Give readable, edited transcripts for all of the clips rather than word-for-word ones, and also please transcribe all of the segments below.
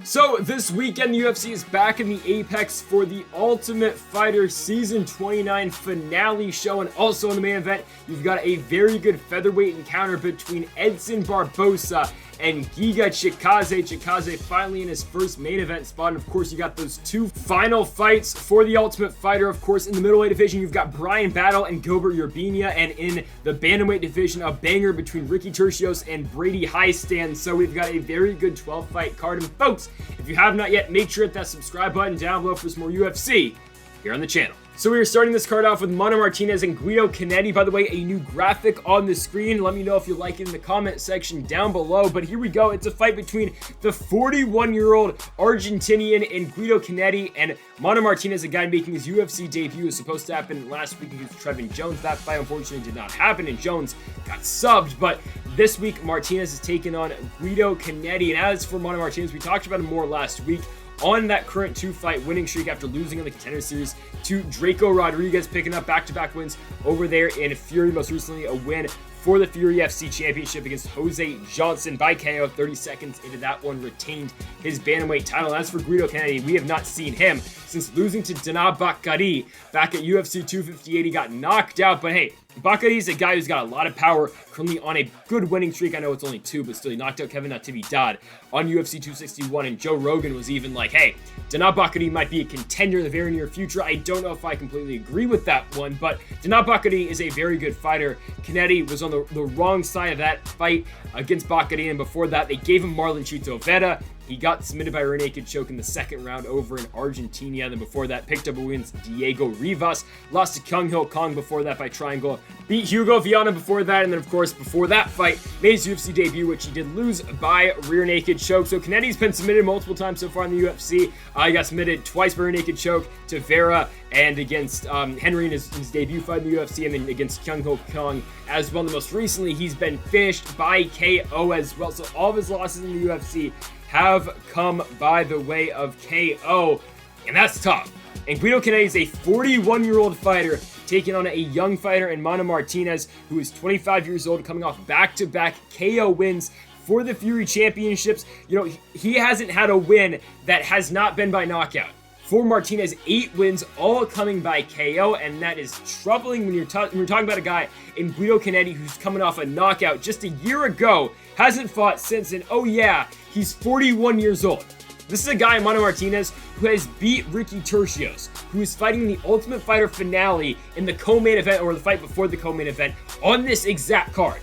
So this weekend, the UFC is back in the Apex for the Ultimate Fighter Season 29 finale show, and also in the main event, you've got a very good featherweight encounter between Edson Barboza and Giga Chikadze. Chikadze finally in his first main event spot, and of course you got those two final fights for the Ultimate Fighter. Of course, in the middleweight division, you've got Brian Battle and Gilbert Urbina, and in the bantamweight division, a banger between Ricky Turcios and Brady Hiestand. So we've got a very good 12-fight card, and folks, if you have not yet, make sure to hit that subscribe button down below for some more UFC here on the channel. So we are starting this card off with Martinez and Guido Cannetti. By the way, a new graphic on the screen. Let me know if you like it in the comment section down below. But here we go. It's a fight between the 41-year-old Argentinian and Guido Cannetti, and Martinez, a guy making his UFC debut, is supposed to happen last week against Trevin Jones. That fight unfortunately did not happen, and Jones got subbed. But this week, Martinez is taking on Guido Cannetti. And as for Martinez, we talked about him more last week on that current 2-fight winning streak after losing in the Contender Series to Draco Rodriguez, picking up back-to-back wins over there in Fury. Most recently, a win for the Fury FC Championship against Jose Johnson by KO. 30 seconds into that one, retained his bantamweight title. As for Guido Cannetti, we have not seen him since losing to Dana Bakari back at UFC 258. He got knocked out, but hey, Bakari is a guy who's got a lot of power, currently on a good winning streak. I know it's only 2, but still, he knocked out Kevin Natividad on UFC 261, and Joe Rogan was even like, hey, Dana Bakari might be a contender in the very near future. I don't know if I completely agree with that one, but Dana Bakari is a very good fighter. Cannetti was on the wrong side of that fight against Bakari, and before that, they gave him Marlon Chito Vera. He got submitted by a rear naked choke in the second round over in Argentina. Then before that, picked up a win against Diego Rivas. Lost to Kyung Ho Kong before that by triangle. Beat Hugo Viana before that. And then, of course, before that fight, made his UFC debut, which he did lose by rear naked choke. So Cannetti's been submitted multiple times so far in the UFC. He got submitted twice by rear naked choke to Vera and against Henry in his debut fight in the UFC, and then against Kyung Ho Kong as well. And most recently, he's been finished by KO as well. So all of his losses in the UFC have come by the way of KO, and that's tough. And Guido Cannetti is a 41-year-old fighter taking on a young fighter in Martinez, who is 25 years old, coming off back-to-back KO wins for the Fury Championships. You know, he hasn't had a win that has not been by knockout. For Martinez, 8 wins, all coming by KO, and that is troubling when you're talking about a guy in Guido Cannetti who's coming off a knockout just a year ago, hasn't fought since, and oh yeah, he's 41 years old. This is a guy, Martinez, who has beat Ricky Turcios, who is fighting the Ultimate Fighter finale in the co-main event, or the fight before the co-main event, on this exact card.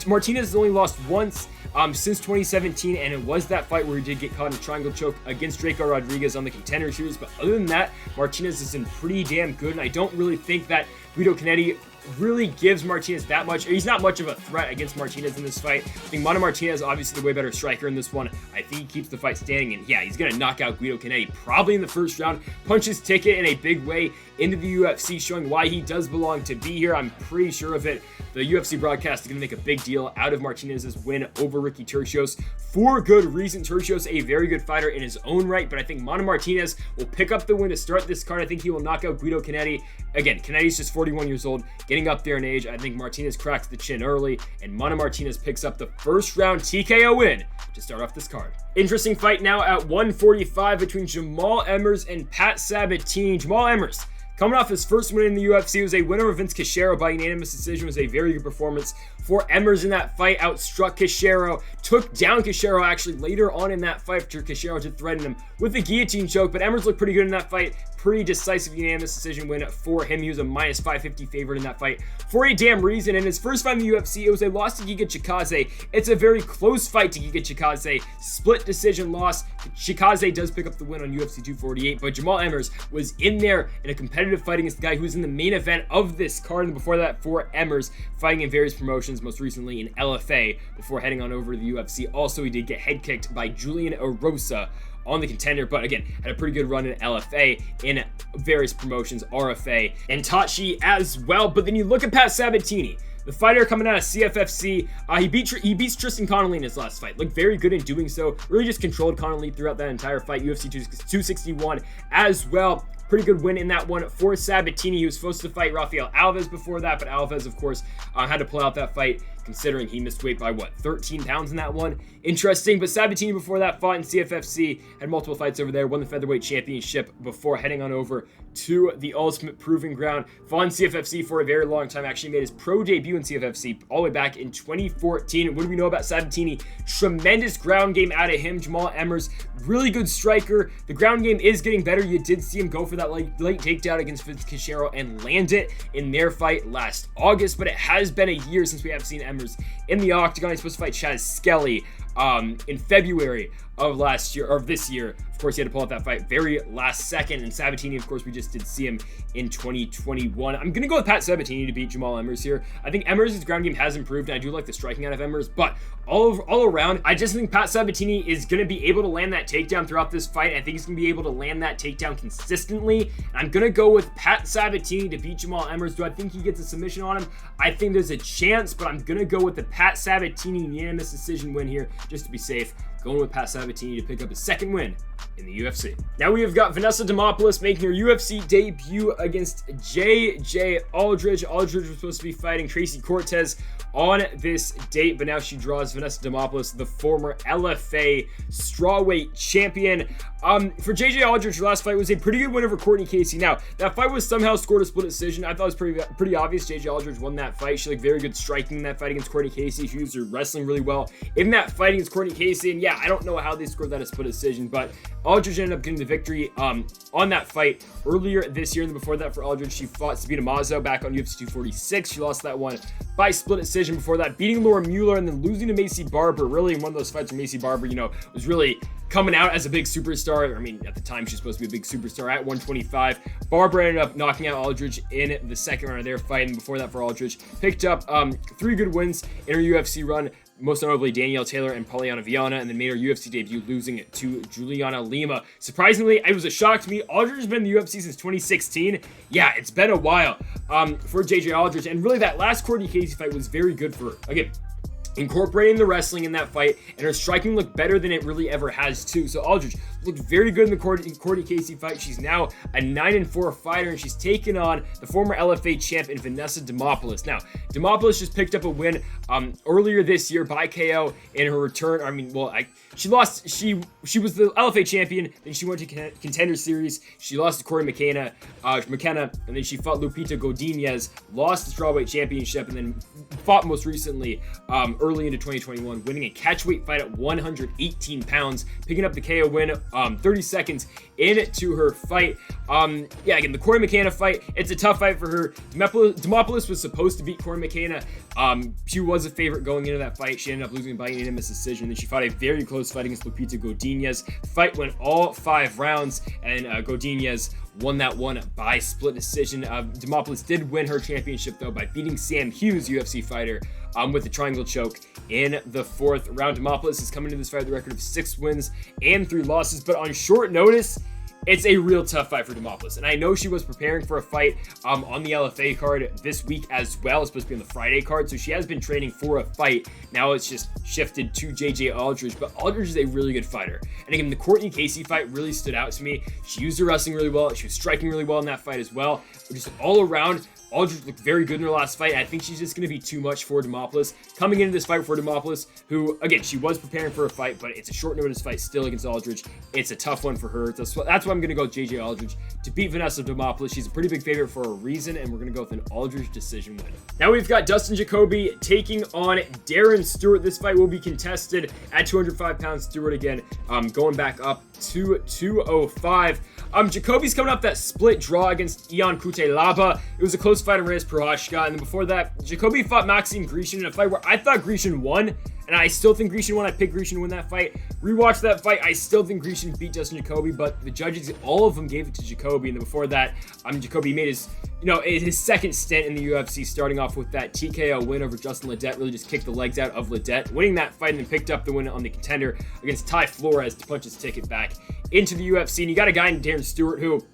Martinez has only lost once since 2017, and it was that fight where he did get caught in a triangle choke against Draco Rodriguez on the Contender Series. But other than that, Martinez has been pretty damn good, and I don't really think that Guido Cannetti really gives Martinez that much. He's not much of a threat against Martinez in this fight. I think Martinez, obviously the way better striker in this one. I think he keeps the fight standing, and yeah, he's going to knock out Guido Cannetti probably in the first round. Punch his ticket in a big way into the UFC, showing why he does belong to be here. I'm pretty sure of it. The UFC broadcast is going to make a big deal out of Martinez's win over Ricky Turcios for good reason. Turcios, a very good fighter in his own right, but I think Martinez will pick up the win to start this card. I think he will knock out Guido Cannetti. Again, Cannetti's just 41 years old, getting up there in age. I think Martinez cracks the chin early, and Martinez picks up the first round TKO win to start off this card. Interesting fight now at 145 between Jamal Emmers and Pat Sabatini. Jamal Emmers, coming off his first win in the UFC, was a winner over Vince Cachero by unanimous decision. It was a very good performance for Emmers in that fight. Outstruck Cachero, took down Cachero actually later on in that fight after Cachero did threaten him with the guillotine choke, but Emmers looked pretty good in that fight. Pretty decisive unanimous decision win for him. He was a minus 550 favorite in that fight for a damn reason. In his first fight in the UFC, it was a loss to Giga Chikadze. It's a very close fight to Giga Chikadze. Split decision loss. Chikadze does pick up the win on UFC 248, but Jamal Emmers was in there in a competitive fight against the guy who was in the main event of this card, and before that for Emmers, fighting in various promotions, most recently in LFA, before heading on over to the UFC. Also, he did get head kicked by Julian Erosa on the Contender, but again, had a pretty good run in LFA, in various promotions, RFA, and Tachi as well. But then you look at Pat Sabatini, the fighter coming out of CFFC. He beats Tristan Connolly in his last fight. Looked very good in doing so. Really just controlled Connolly throughout that entire fight. UFC 261 as well. Pretty good win in that one for Sabatini. He was supposed to fight Rafael Alves before that, but Alves, of course, had to pull out that fight considering he missed weight by, what, 13 pounds in that one? Interesting, but Sabatini before that fought in CFFC, had multiple fights over there, won the featherweight championship before heading on over to the Ultimate Proving Ground. Fought in CFFC for a very long time, actually made his pro debut in CFFC all the way back in 2014. What do we know about Sabatini? Tremendous ground game out of him. Jamal Emmers, really good striker. The ground game is getting better. You did see him go for that late takedown against Vince Cachero and land it in their fight last August, but it has been a year since we have seen Emmers in the octagon. He's supposed to fight Chaz Skelly in February of last year, or this year. Of course, he had to pull out that fight very last second. And Sabatini, of course, we just did see him in 2021. I'm going to go with Pat Sabatini to beat Jamal Emmers here. I think Emmers' ground game has improved, and I do like the striking out of Emmers. But all around, I just think Pat Sabatini is going to be able to land that takedown throughout this fight. I think he's going to be able to land that takedown consistently. And I'm going to go with Pat Sabatini to beat Jamal Emmers. Do I think he gets a submission on him? I think there's a chance, but I'm going to go with the Pat Sabatini unanimous decision win here, just to be safe. Going with Pat Sabatini to pick up his second win in the UFC. Now we have got Vanessa Demopoulus making her UFC debut against J.J. Aldrich. Aldrich was supposed to be fighting Tracy Cortez on this date, but now she draws Vanessa Demopoulus, the former LFA strawweight champion. For J.J. Aldrich, her last fight was a pretty good win over Courtney Casey. Now, that fight was somehow scored a split decision. I thought it was pretty obvious J.J. Aldrich won that fight. She looked very good striking in that fight against Courtney Casey. She used her wrestling really well in that fight against Courtney Casey. And yeah, I don't know how they scored that a split decision, but Aldrich ended up getting the victory on that fight earlier this year. And before that, for Aldrich, she fought Sabina Mazo back on UFC 246. She lost that one by split decision. Before that, beating Laura Mueller and then losing to Macy Barber. Really, in one of those fights where Macy Barber, was really coming out as a big superstar. I mean, at the time, she's supposed to be a big superstar at 125. Barber ended up knocking out Aldrich in the second round of their fight. And before that, for Aldrich, picked up 3 good wins in her UFC run. Most notably Danielle Taylor and Polyana Viana, and then made her UFC debut losing to Juliana Lima. Surprisingly, it was a shock to me. Aldrich has been in the UFC since 2016. Yeah, it's been a while for JJ Aldrich, and really that last Courtney Casey fight was very good for her. Again, incorporating the wrestling in that fight, and her striking looked better than it really ever has too. So Aldrich looked very good in the Courtney Casey fight. She's now a 9-4 fighter, and she's taken on the former LFA champ in Vanessa Demopoulus. Now, Demopoulus just picked up a win earlier this year by KO in her return. She lost. She was the LFA champion. Then she went to Contender Series. She lost to Corey McKenna, and then she fought Lupita Godinez, lost the strawweight championship, and then fought most recently early into 2021, winning a catchweight fight at 118 pounds, picking up the KO win 30 seconds into her fight. Again, the Corey McKenna fight, it's a tough fight for her. Demopoulus was supposed to beat Corey McKenna. She was a favorite going into that fight. She ended up losing by unanimous decision. Then she fought a very close fight against Lupita Godinez. The fight went all 5 rounds, and Godinez won that one by split decision. Demopoulus did win her championship, though, by beating Sam Hughes, UFC fighter, with a triangle choke in the 4th round. Demopoulus is coming to this fight with a record of 6 wins and 3 losses, but on short notice, it's a real tough fight for Demopoulus. And I know she was preparing for a fight on the LFA card this week as well. It's supposed to be on the Friday card, so she has been training for a fight. Now it's just shifted to JJ Aldrich, but Aldrich is a really good fighter. And again, the Courtney Casey fight really stood out to me. She used her wrestling really well. She was striking really well in that fight as well. Just all around, Aldrich looked very good in her last fight. I think she's just going to be too much for Demopoulus. Coming into this fight for Demopoulus, who, again, she was preparing for a fight, but it's a short notice fight still against Aldrich. It's a tough one for her. That's why I'm going to go with JJ Aldrich to beat Vanessa Demopoulus. She's a pretty big favorite for a reason, and we're going to go with an Aldrich decision win. Now we've got Dustin Jacoby taking on Darren Stewart. This fight will be contested at 205 pounds. Stewart again going back up to 205. Jacoby's coming up that split draw against Ion Kutelaba. It was a close fight on Reyes Prohashka, and then before that, Jacoby fought Maxime Grishin in a fight where I thought Grishin won, and I still think Grishin won. I picked Grishin to win that fight. Rewatched that fight. I still think Grishin beat Dustin Jacoby, but the judges, all of them gave it to Jacoby, and then before that, Jacoby made his second stint in the UFC, starting off with that TKO win over Justin Ledet, really just kicked the legs out of Ledet, winning that fight, and then picked up the win on the Contender against Ty Flores to punch his ticket back into the UFC. And you got a guy in Darren Stewart who,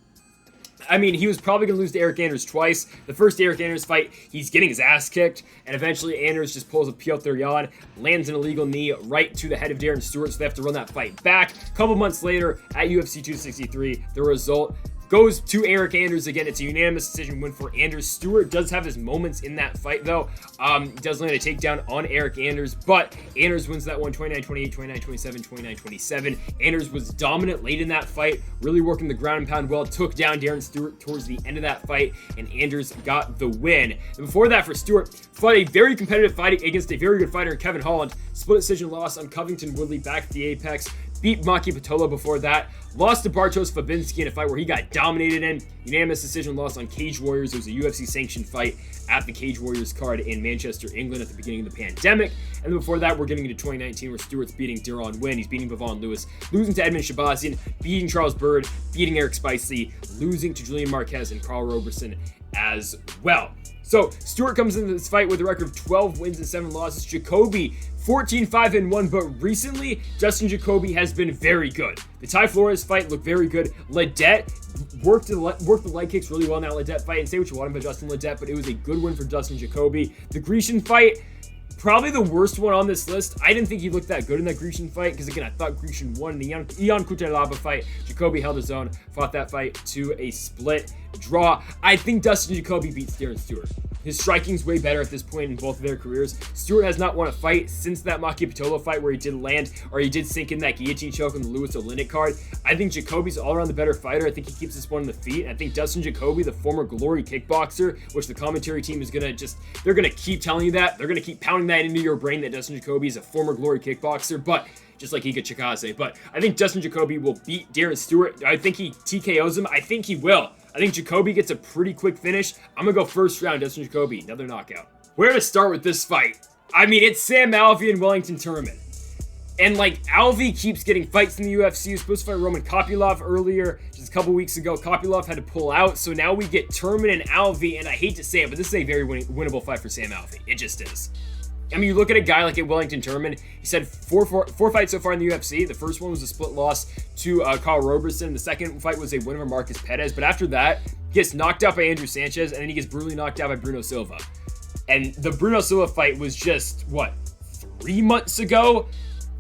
he was probably going to lose to Eric Anders twice. The first Eric Anders fight, he's getting his ass kicked, and eventually Anders just pulls a Piotr Jan, lands an illegal knee right to the head of Darren Stewart, so they have to run that fight back. A couple months later, at UFC 263, the result, goes to Eric Anders again. It's a unanimous decision win for Anders. Stewart does have his moments in that fight, though. Does land a takedown on Eric Anders, but Anders wins that one 29-28, 29-27, 29-27. Anders was dominant late in that fight, really working the ground and pound well, took down Darren Stewart towards the end of that fight, and Anders got the win. And before that, for Stewart, fought a very competitive fight against a very good fighter in Kevin Holland. Split decision loss on Covington Woodley back at the Apex. Beat Maki Patola before that. Lost to Bartosz Fabinski in a fight where he got dominated in. Unanimous decision loss on Cage Warriors. It was a UFC sanctioned fight at the Cage Warriors card in Manchester, England at the beginning of the pandemic. And then before that, we're getting into 2019 where Stewart's beating Deron Winn. He's beating Bavon Lewis, losing to Edmund Shabazian, beating Charles Byrd, beating Eric Spicely, losing to Julian Marquez and Carl Roberson as well. So Stewart comes into this fight with a record of 12 wins and 7 losses. Jacoby 14-5-1, but recently Justin Jacoby has been very good. The Ty Flores fight looked very good. Ledet worked the leg kicks really well in that Ledet fight, and say what you want about Justin Ledet, but it was a good win for Justin Jacoby. The Grecian fight, probably the worst one on this list. I didn't think he looked that good in that Grecian fight, because again, I thought Grecian won in the Ion Kutelaba fight. Jacoby held his own, fought that fight to a split draw. I think Dustin Jacoby beats Darren Stewart. His striking's way better at this point in both of their careers. Stewart has not won a fight since that Maki Patola fight where he did land, or he did sink in that guillotine choke on the Louis Olynyk card. I think Jacoby's all around the better fighter. I think he keeps this one on the feet. I think Dustin Jacoby, the former Glory kickboxer, which the commentary team is they're gonna keep telling you that. They're gonna keep pounding that into your brain that Dustin Jacoby is a former Glory kickboxer, but just like Iga Chikadze. But I think Dustin Jacoby will beat Darren Stewart. I think he TKOs him. I think he will. I think Jacoby gets a pretty quick finish. I'm going to go first round, Dustin Jacoby, another knockout. Where to start with this fight? I mean, it's Sam Alvey and Wellington Turman. And, like, Alvey keeps getting fights in the UFC. He was supposed to fight Roman Kopylov earlier, just a couple weeks ago. Kopylov had to pull out, so now we get Turman and Alvey, and I hate to say it, but this is a very winnable fight for Sam Alvey. It just is. I mean, you look at a guy like Wellington Turman, he's had four fights so far in the UFC. The first one was a split loss to Carl Roberson. The second fight was a win over Marcus Perez. But after that, he gets knocked out by Andrew Sanchez, and then he gets brutally knocked out by Bruno Silva. And the Bruno Silva fight was just, 3 months ago?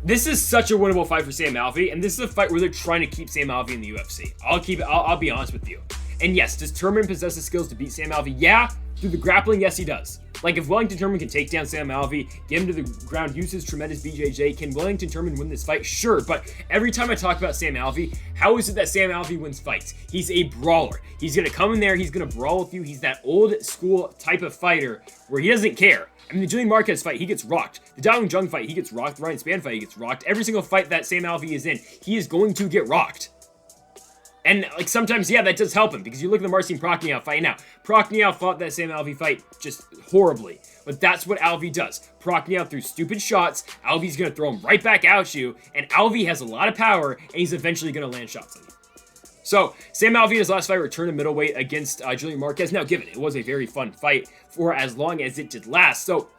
This is such a winnable fight for Sam Alvey, and this is a fight where they're trying to keep Sam Alvey in the UFC. I'll be honest with you. And yes, does Turman possess the skills to beat Sam Alvey? Yeah. Through the grappling, yes, he does. Like, if Wellington Turman can take down Sam Alvey, get him to the ground, use his tremendous BJJ, can Wellington Turman win this fight? Sure, but every time I talk about Sam Alvey, how is it that Sam Alvey wins fights? He's a brawler. He's going to come in there, he's going to brawl with you. He's that old school type of fighter where he doesn't care. I mean, the Julian Marquez fight, he gets rocked. The Dao Jung fight, he gets rocked. The Ryan Spann fight, he gets rocked. Every single fight that Sam Alvey is in, he is going to get rocked. And, like, sometimes, yeah, that does help him, because you look at the Marcin Prokhnov fight. Now, Prokhnov fought that Sam Alvey fight just horribly, but that's what Alvey does. Prokhnov threw stupid shots, Alvey's going to throw them right back at you, and Alvey has a lot of power, and he's eventually going to land shots on you. So, Sam Alvey in his last fight returned to middleweight against Julian Marquez. Now, given it was a very fun fight for as long as it did last, so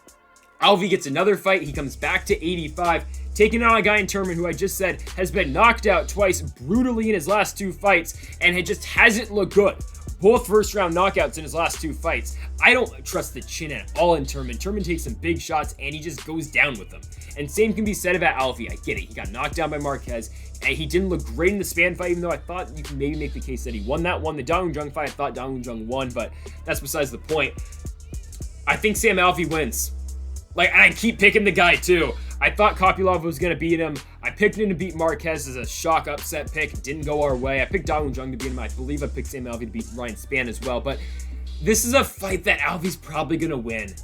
Alvey gets another fight, he comes back to 85, taking on a guy in Turman who I just said has been knocked out twice brutally in his last 2 fights and it just hasn't looked good. Both first-round knockouts in his last 2 fights. I don't trust the chin at all in Turman. Turman takes some big shots and he just goes down with them. And same can be said about Alvey. I get it. He got knocked down by Marquez and he didn't look great in the Spann fight, even though I thought you can maybe make the case that he won that one. The Dao Jung fight, I thought Dao Jung won, but that's besides the point. I think Sam Alvey wins. Like, and I keep picking the guy too. I thought Kopylov was going to beat him. I picked him to beat Marquez as a shock upset pick. It didn't go our way. I picked Dao Jung to beat him. I believe I picked Sam Alvey to beat Ryan Spann as well. But this is a fight that Alvey's probably going to win.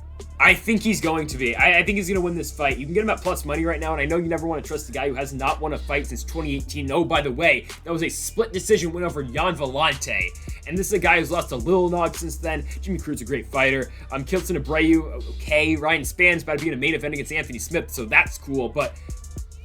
I think he's going to be. I think he's going to win this fight. You can get him at plus money right now, and I know you never want to trust a guy who has not won a fight since 2018. Oh, by the way, that was a split decision win over Jan Vellante. And this is a guy who's lost to Lil Nog since then. Jimmy Crude's a great fighter. Kilton Abreu, okay. Ryan Spann's about to be in a main event against Anthony Smith, so that's cool. But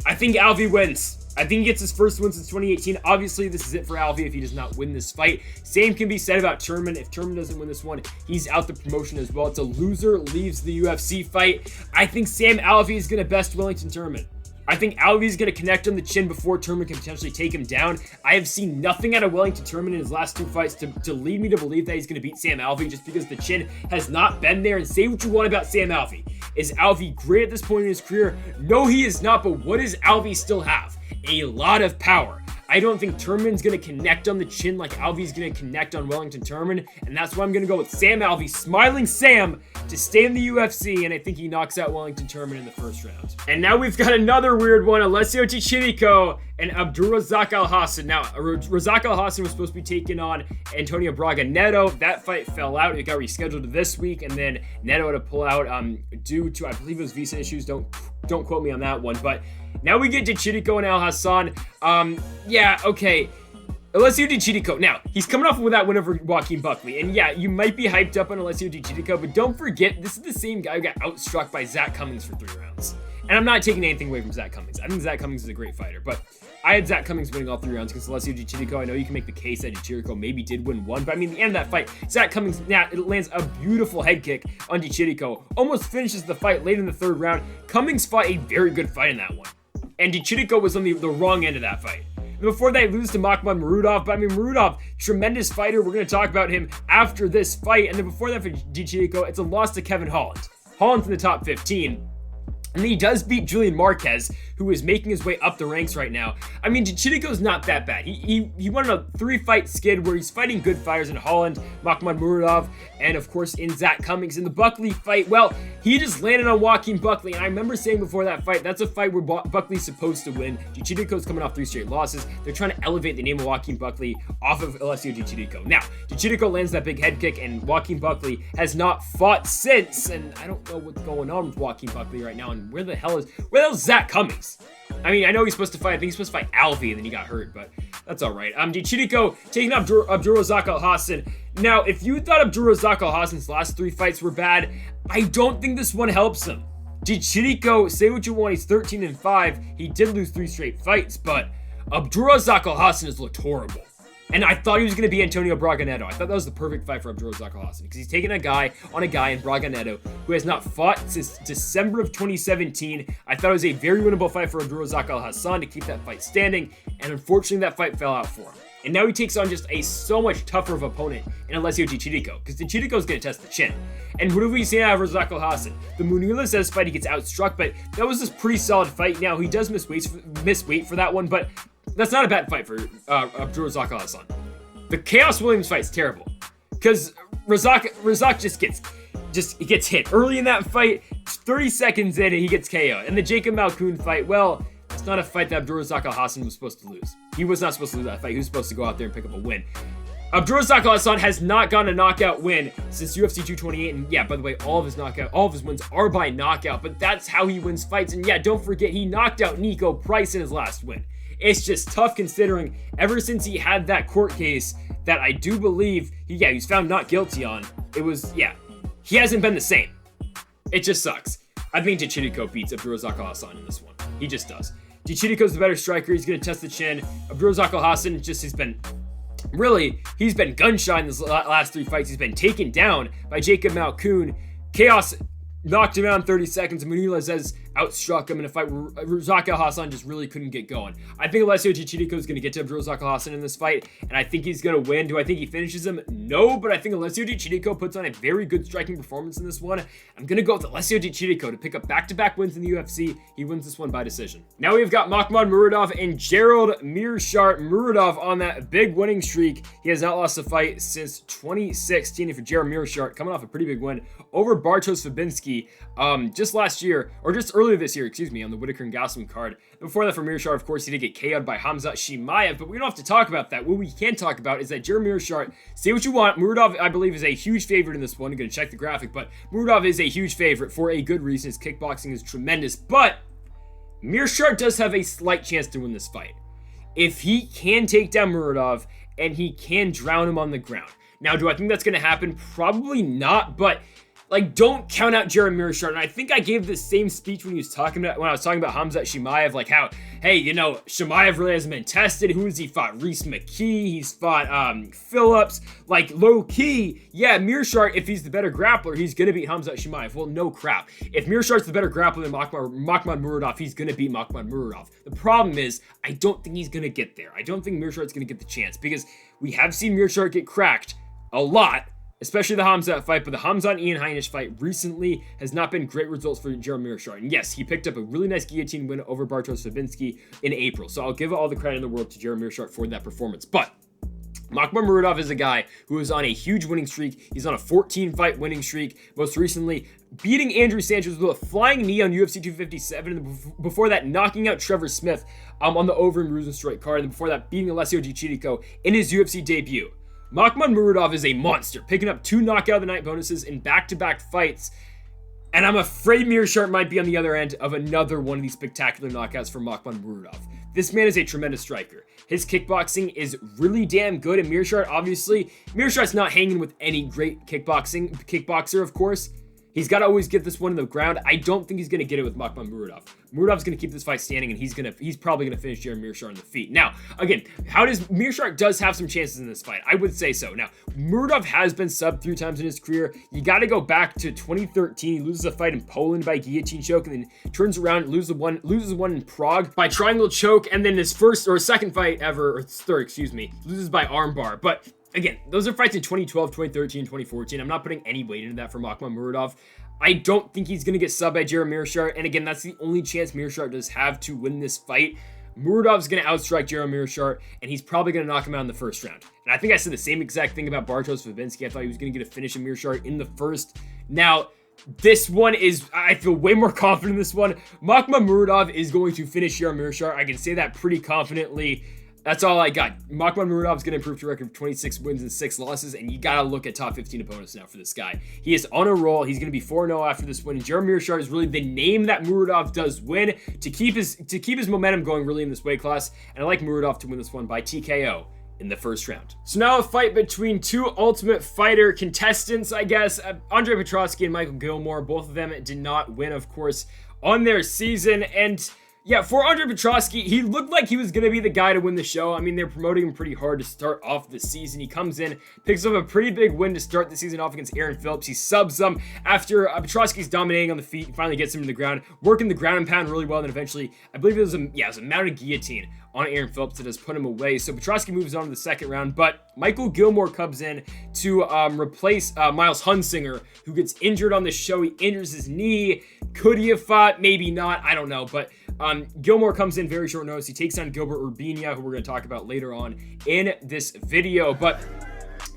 I think Alvey wins. I think he gets his first win since 2018. Obviously, this is it for Alvey if he does not win this fight. Same can be said about Turman. If Turman doesn't win this one, he's out the promotion as well. It's a loser leaves the UFC fight. I think Sam Alvey is going to best Wellington Turman. I think Alvey's going to connect on the chin before Turman can potentially take him down. I have seen nothing out of Wellington Turman in his last 2 fights to lead me to believe that he's going to beat Sam Alvey just because the chin has not been there. And say what you want about Sam Alvey. Is Alvey great at this point in his career? No, he is not, but what does Alvey still have? A lot of power. I don't think Turman's going to connect on the chin like Alvey's going to connect on Wellington Turman, and that's why I'm going to go with Sam Alvey, Smiling Sam, to stay in the UFC, and I think he knocks out Wellington Turman in the first round. And now we've got another weird one, Alessio Di Chirico and Abdulrazak Alhassan. Now, Razak Alhassan was supposed to be taking on Antonio Braga Neto. That fight fell out. It got rescheduled to this week, and then Neto had to pull out due to, I believe it was visa issues. Don't quote me on that one, but now we get to Chirico and Alhassan. Yeah, okay. Alessio Di Chirico. Now, he's coming off with that win over Joaquin Buckley. And yeah, you might be hyped up on Alessio Di Chirico, but don't forget, this is the same guy who got outstruck by Zach Cummings for 3 rounds. And I'm not taking anything away from Zach Cummings. I think Zach Cummings is a great fighter, but I had Zach Cummings winning all 3 rounds against Alessio Di Chirico. I know you can make the case that Di Chirico maybe did win 1, but I mean, at the end of that fight, Zach Cummings, it lands a beautiful head kick on Di Chirico, almost finishes the fight late in the 3rd round. Cummings fought a very good fight in that one, and Di Chirico was on the wrong end of that fight. Before that, he loses to Makhmud Muradov. But I mean, Muradov, tremendous fighter. We're going to talk about him after this fight. And then before that, for Di Chirico, it's a loss to Kevin Holland. Holland's in the top 15. And then he does beat Julian Marquez, who is making his way up the ranks right now. I mean, Di Chirico's not that bad. He won a 3-fight skid where he's fighting good fighters in Holland, Makhmud Muradov, and of course in Zach Cummings. In the Buckley fight, well, he just landed on Joaquin Buckley, and I remember saying before that fight, that's a fight where Buckley's supposed to win. Di Chirico's coming off 3 straight losses. They're trying to elevate the name of Joaquin Buckley off of Alessio Di Chirico. Now, Di Chirico lands that big head kick, and Joaquin Buckley has not fought since, and I don't know what's going on with Joaquin Buckley right now, and where the hell is Zach Cummings? I mean, I know he's supposed to fight, I think he's supposed to fight Alvey, and then he got hurt, but that's all right. Di Chirico taking up Abdulrazak Alhassan. Now, if you thought Abdulrazak Alhassan's last 3 fights were bad, I don't think this one helps him. Di Chirico, say what you want, he's 13-5. He did lose 3 straight fights, but Abdulrazak Alhassan has looked horrible. And I thought he was going to be Antonio Braga Neto. I thought that was the perfect fight for Abdulrazak Alhassan because he's taking a guy in Braga Neto who has not fought since December of 2017. I thought it was a very winnable fight for Abdulrazak Alhassan to keep that fight standing, and unfortunately that fight fell out for him. And now he takes on just a so much tougher of opponent in Alessio Di Chirico, because Di Chirico's going to test the chin. And what have we seen out of Razak Alhassan? The Munila says fight, he gets outstruck, but that was this pretty solid fight. Now, he does miss weight for that one, but that's not a bad fight for Abdulrazak Alhassan. The Chaos Williams fight's terrible, because Razak just gets hit early in that fight. 30 seconds in, and he gets KO'd. And the Jacob Malkoun fight, well, it's not a fight that Abdulrazak Alhassan was supposed to lose. He was not supposed to lose that fight. He was supposed to go out there and pick up a win. Abdulrazak Alhassan has not gotten a knockout win since UFC 228, and yeah, by the way, all of his wins are by knockout, but that's how he wins fights. And yeah, don't forget, he knocked out Nico Price in his last win. It's just tough considering ever since he had that court case that I do believe he was found not guilty on, he hasn't been the same. It just sucks. I think Di Chirico beats Abdulrazak Alhassan in this one. He just does. Di Chirico's the better striker. He's going to test the chin. Abdulrazak Alhassan he's been gun shy in his last 3 fights. He's been taken down by Jacob Malkoun. Chaos knocked him out in 30 seconds. Munila says outstruck him in a fight where Razak Alhassan just really couldn't get going. I think Alessio Di Chirico is going to get to Razak Alhassan in this fight, and I think he's going to win. Do I think he finishes him? No, but I think Alessio Di Chirico puts on a very good striking performance in this one. I'm going to go with Alessio Di Chirico to pick up back-to-back wins in the UFC. He wins this one by decision. Now we've got Makhmud Muradov and Gerald Meerschaert. Muradov on that big winning streak. He has not lost a fight since 2016. And for Gerald Meerschaert, coming off a pretty big win over Bartosz Fabinski just last year, or just earlier this year, on the Whitaker and Gastelum card. Before that, for Meerschaert, of course, he did get KO'd by Khamzat Chimaev, but we don't have to talk about that. What we can talk about is that Gerald Meerschaert, say what you want, Muradov, I believe, is a huge favorite in this one. I'm going to check the graphic, but Muradov is a huge favorite for a good reason. His kickboxing is tremendous, but Meerschaert does have a slight chance to win this fight if he can take down Muradov and he can drown him on the ground. Now, do I think that's going to happen? Probably not, but don't count out Gerald Meerschaert. And I think I gave the same speech when I was talking about Khamzat Chimaev, how, hey, Chimaev really hasn't been tested. Who has he fought? Reese McKee. He's fought Phillips. Low key, yeah, Meerschaert, if he's the better grappler, he's going to beat Khamzat Chimaev. Well, no crap. If Meerschaert's the better grappler than Makhmud Muradov, he's going to beat Makhmud Muradov. The problem is, I don't think he's going to get there. I don't think Meerschaert's going to get the chance because we have seen Meerschaert get cracked a lot, especially the Khamzat fight, but the Khamzat Ian Heinisch fight recently has not been great results for Jacoby Meerschaert. And yes, he picked up a really nice guillotine win over Bartosz Fabinski in April, so I'll give all the credit in the world to Jacoby Meerschaert for that performance. But Makhmud Muradov is a guy who is on a huge winning streak. He's on a 14-fight winning streak, most recently beating Andrew Sanchez with a flying knee on UFC 257, and before that knocking out Trevor Smith on the Over and Rosenstrike card, and before that beating Alessio Di Chirico in his UFC debut. Makhmud Muradov is a monster, picking up 2 knockout of the night bonuses in back-to-back fights, and I'm afraid Meerschaert might be on the other end of another one of these spectacular knockouts for Makhmud Muradov. This man is a tremendous striker. His kickboxing is really damn good, and Meerschaert's not hanging with any great kickboxer, of course. He's got to always get this one in the ground. I don't think he's going to get it with Makhmud Muradov. Muradov's going to keep this fight standing, and he's probably going to finish Jacoby Meerschaert on the feet. Now, again, Meerschaert does have some chances in this fight. I would say so. Now, Muradov has been subbed 3 times in his career. You got to go back to 2013. He loses a fight in Poland by guillotine choke, and then turns around and loses one in Prague by triangle choke, and then his second fight ever, or third, excuse me, loses by armbar. But again, those are fights in 2012, 2013, 2014. I'm not putting any weight into that for Makhmud Muradov. I don't think he's going to get subbed by Jacoby Meerschaert. And again, that's the only chance Meerschaert does have to win this fight. Muradov's going to outstrike Jacoby Meerschaert, and he's probably going to knock him out in the first round. And I think I said the same exact thing about Bartosz Fabinski. I thought he was going to get a finish in Meerschaert in the first. Now, this one is, I feel way more confident in this one. Makhmud Muradov is going to finish Jacoby Meerschaert. I can say that pretty confidently. That's all I got. Makhmud Muradov is going to improve to a record of 26 wins and 6 losses, and you got to look at top 15 opponents now for this guy. He is on a roll. He's going to be 4-0 after this win, and Jacoby Meerschaert is really the name that Muradov does win to keep his momentum going really in this weight class, and I like Muradov to win this one by TKO in the first round. So now a fight between 2 Ultimate Fighter contestants, I guess. Andre Petroski and Michael Gillmore, both of them did not win, of course, on their season, and yeah, for Andre Petroski, he looked like he was going to be the guy to win the show. I mean, they're promoting him pretty hard to start off the season. He comes in, picks up a pretty big win to start the season off against Aaron Phillips. He subs him after Petroski's dominating on the feet. He finally gets him to the ground, working the ground and pound really well. And then eventually, I believe it was a mounted guillotine on Aaron Phillips that has put him away. So Petroski moves on to the second round, but Michael Gillmore comes in to replace Miles Hunsinger, who gets injured on the show. He injures his knee. Could he have fought? Maybe not. I don't know, but Gillmore comes in very short notice. He takes on Gilbert Urbina, who we're going to talk about later on in this video, but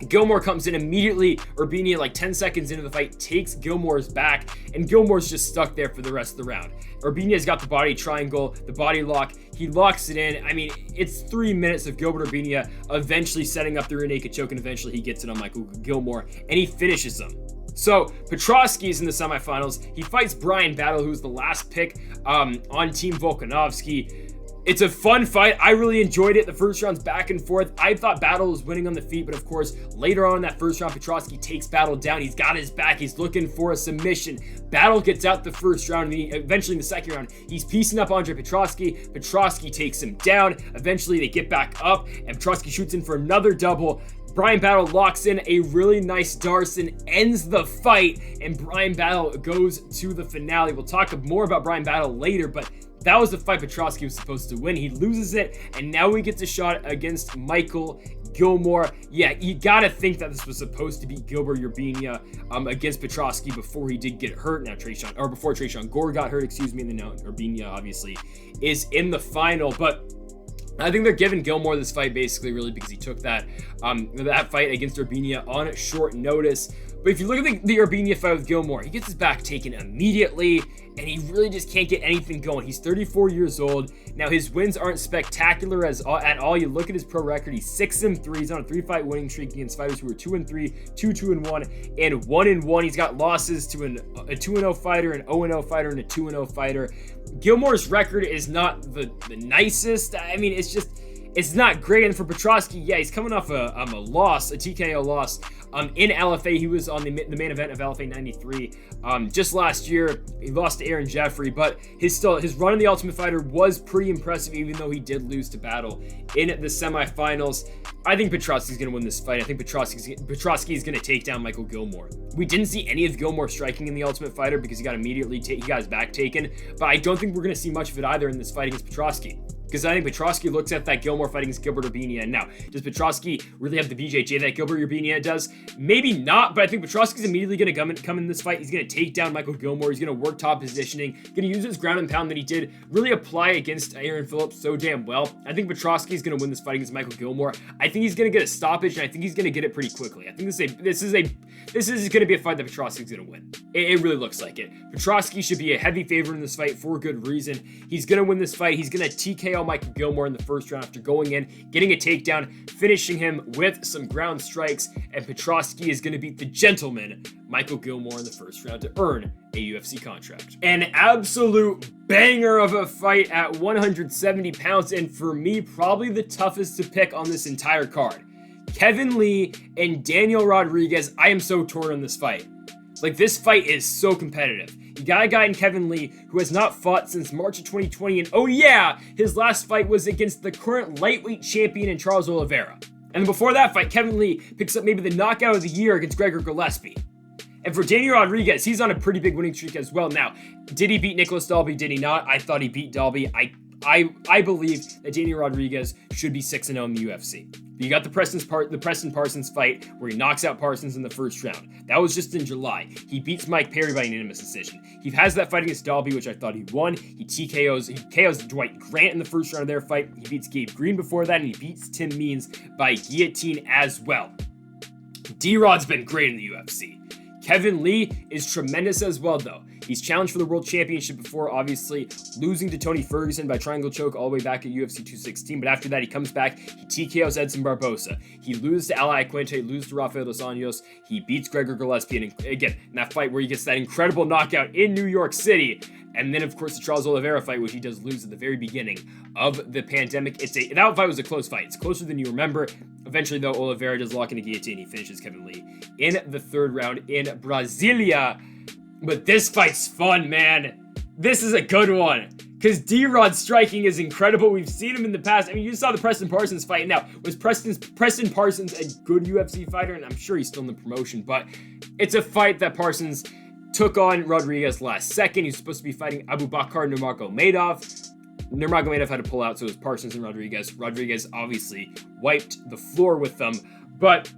Gillmore comes in immediately. Urbina, like 10 seconds into the fight, takes Gilmore's back, and Gilmore's just stuck there for the rest of the round. Urbina's got the body triangle, the body lock. He locks it in. I mean, it's 3 minutes of Gilbert Urbina eventually setting up the rear naked choke, and eventually he gets it on Michael Gillmore, and he finishes him. So, Petroski is in the semifinals. He fights Brian Battle, who's the last pick on Team Volkanovski. It's a fun fight. I really enjoyed it. The first round's back and forth. I thought Battle was winning on the feet, but of course, later on in that first round, Petroski takes Battle down. He's got his back. He's looking for a submission. Battle gets out the first round, and eventually in the second round, he's piecing up Andre Petroski. Petroski takes him down. Eventually, they get back up, and Petroski shoots in for another double. Brian Battle locks in a really nice Darson, ends the fight, and Brian Battle goes to the finale. We'll talk more about Brian Battle later, but that was the fight Petroski was supposed to win. He loses it, and now he gets a shot against Michael Gillmore. Yeah, you gotta think that this was supposed to be Gilbert Urbina against Petroski before he did get hurt. Now before Tresean Gore got hurt, excuse me, and then now Urbina obviously is in the final, but I think they're giving Gillmore this fight basically really because he took that fight against Urbina on short notice. But if you look at the Urbina fight with Gillmore, he gets his back taken immediately, and he really just can't get anything going. He's 34 years old. Now, his wins aren't spectacular at all. You look at his pro record, he's 6-3. He's on a 3-fight winning streak against fighters who are 2-3, 2-1, and 1-1. He's got losses to a 2-0 fighter, an 0-0 fighter, and a 2-0 fighter. Gilmore's record is not the nicest. I mean, it's not great. And for Petroski, yeah, he's coming off a loss, a TKO loss. In LFA, he was on the main event of LFA 93 just last year. He lost to Aaron Jeffrey, but his run in the Ultimate Fighter was pretty impressive, even though he did lose to Battle in the semifinals. I think Petroski's going to win this fight. I think Petroski is going to take down Michael Gillmore. We didn't see any of Gillmore striking in the Ultimate Fighter because he got his back taken, but I don't think we're going to see much of it either in this fight against Petroski. Because I think Petroski looks at that Gillmore fight against Gilbert Urbina. And now, does Petroski really have the BJJ that Gilbert Urbina does? Maybe not, but I think Petroski's immediately going to come in this fight. He's going to take down Michael Gillmore. He's going to work top positioning. Going to use his ground and pound that he did really apply against Aaron Phillips so damn well. I think Petroski's going to win this fight against Michael Gillmore. I think he's going to get a stoppage, and I think he's going to get it pretty quickly. I think this is going to be a fight that Petroski's going to win. It really looks like it. Petroski should be a heavy favorite in this fight for good reason. He's going to win this fight. He's going to TKO Michael Gillmore in the first round after going in, getting a takedown, finishing him with some ground strikes, and Petroski is going to beat the gentleman, Michael Gillmore, in the first round to earn a UFC contract. An absolute banger of a fight at 170 pounds, and for me, probably the toughest to pick on this entire card. Kevin Lee and Daniel Rodriguez. I am so torn on this fight. Like, this fight is so competitive. You got a guy in Kevin Lee who has not fought since March of 2020, and oh yeah, his last fight was against the current lightweight champion in Charles Oliveira. And before that fight, Kevin Lee picks up maybe the knockout of the year against Gregor Gillespie. And for Daniel Rodriguez, he's on a pretty big winning streak as well. Now, did he beat Nicholas Dalby? Did he not? I thought he beat Dalby. I believe that Daniel Rodriguez should be 6-0 in the UFC. You got the Preston Parsons fight where he knocks out Parsons in the first round. That was just in July. He beats Mike Perry by unanimous decision. He has that fight against Dalby, which I thought he won. He KOs Dwight Grant in the first round of their fight. He beats Gabe Green before that, and he beats Tim Means by guillotine as well. D-Rod's been great in the UFC. Kevin Lee is tremendous as well, though. He's challenged for the World Championship before, obviously losing to Tony Ferguson by triangle choke all the way back at UFC 216. But after that, he comes back. He TKOs Edson Barboza. He loses to Ali Quinte, loses to Rafael dos Anjos. He beats Gregor Gillespie. And again, in that fight where he gets that incredible knockout in New York City. And then, of course, the Charles Oliveira fight, which he does lose at the very beginning of the pandemic. That fight was a close fight. It's closer than you remember. Eventually, though, Oliveira does lock in a guillotine. He finishes Kevin Lee in the third round in Brasilia. But this fight's fun, man. This is a good one. Because D-Rod's striking is incredible. We've seen him in the past. I mean, you saw the Preston Parsons fight. Now, was Preston Parsons a good UFC fighter? And I'm sure he's still in the promotion. But it's a fight that Parsons took on Rodriguez last second. He's supposed to be fighting Abubakar Nurmagomedov. Nurmagomedov had to pull out, so it was Parsons and Rodriguez. Rodriguez obviously wiped the floor with them. But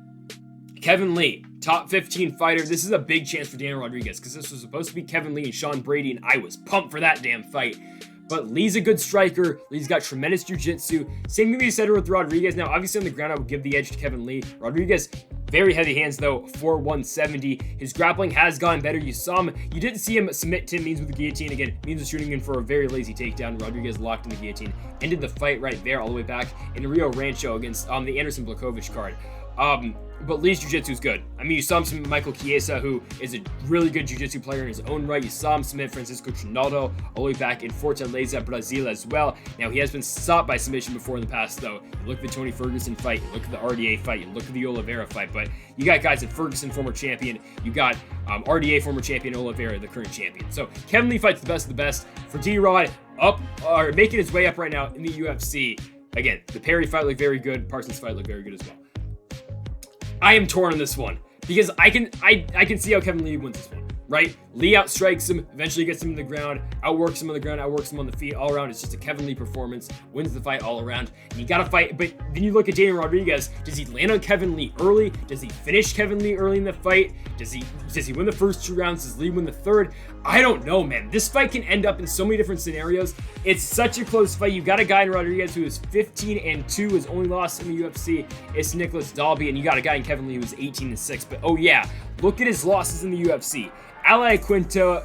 Kevin Lee, top 15 fighter. This is a big chance for Daniel Rodriguez because this was supposed to be Kevin Lee and Sean Brady, and I was pumped for that damn fight. But Lee's a good striker. Lee's got tremendous jiu-jitsu. Same thing we said with Rodriguez. Now, obviously on the ground, I would give the edge to Kevin Lee. Rodriguez, very heavy hands though, for 170. His grappling has gotten better. You didn't see him submit Tim Means with the guillotine. Again, Means was shooting in for a very lazy takedown. Rodriguez locked in the guillotine. Ended the fight right there all the way back in Rio Rancho against the Anderson Blakovic card. But Lee's jiu-jitsu is good. I mean, you saw him submit Michael Chiesa, who is a really good jiu-jitsu player in his own right. You saw him submit Francisco Trinaldo all the way back in Fortaleza, Brazil as well. Now, he has been stopped by submission before in the past, though. You look at the Tony Ferguson fight, you look at the RDA fight, you look at the Oliveira fight, but you got guys like Ferguson, former champion. You got RDA, former champion, Oliveira, the current champion. So, Kevin Lee fights the best of the best. For D-Rod, making his way up right now in the UFC. Again, the Perry fight looked very good. Parsons fight looked very good as well. I am torn on this one because I can see how Kevin Lee wins this one, right? Lee outstrikes him, eventually gets him in the ground, outworks him on the ground, outworks him on the feet, all around. It's just a Kevin Lee performance, wins the fight all around. And you gotta fight, but then you look at Daniel Rodriguez. Does he land on Kevin Lee early? Does he finish Kevin Lee early in the fight? Does he win the first 2 rounds? Does Lee win the third? I don't know, man. This fight can end up in so many different scenarios. It's such a close fight. You got a guy in Rodriguez who is 15-2, his only loss in the UFC is Nicholas Dalby, and you got a guy in Kevin Lee who's 18-6. But oh yeah, look at his losses in the UFC. Ali Quinto,